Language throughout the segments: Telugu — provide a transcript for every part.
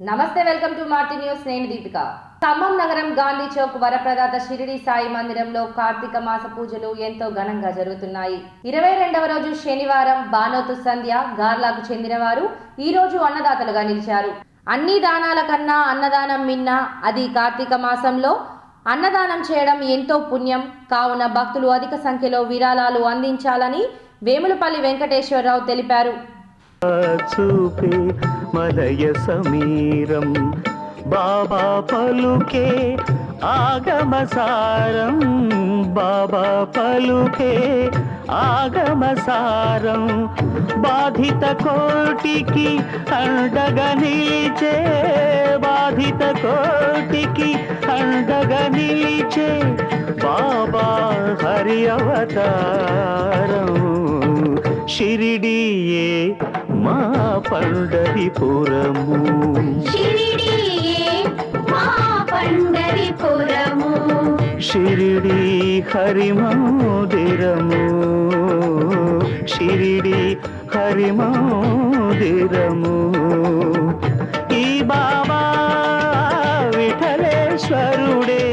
నమస్తే, వెల్కమ్ టు మార్తి న్యూస్. నేను దీపిక. ఖమ్మం నగరం గాంధీ చౌక్ వరప్రదాత షిరిడి సాయి మందిరంలో కార్తీక మాస పూజలు ఎంతో ఘనంగా జరుగుతున్నాయి. 22వ రోజు శనివారం బానోతు సంధ్య గార్లాకు చెందిన వారు ఈ రోజు అన్నదాతలుగా నిలిచారు. అన్ని దానాల కన్నా అన్నదానం మిన్న. అది కార్తీక మాసంలో అన్నదానం చేయడం ఎంతో పుణ్యం. కావున భక్తులు అధిక సంఖ్యలో విరాళాలు అందించాలని వేములపల్లి వెంకటేశ్వరరావు తెలిపారు. చూపే మలయ సమీరం బాబా పలుకే ఆగమసారం, బాబా పలుకే ఆగమసారం. బాధిత కోటికి అండగా నిలిచే, బాధిత కోటికి అండగా నిలిచే బాబా హరి అవతారం. షిరిడియే మా పండరిపురము, షిరిడియే మా పండరిపురము. షిరిడి హరి మందిరము, షిరిడి హరి మందిరము. ఈ బాబా విఠలేశ్వరుడే,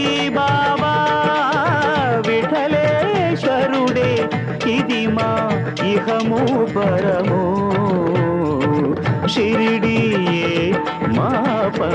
ఈ బాబా విఠలేశ్వరుడే. ఇది మా ఇహము పరము, షిరిడియే మా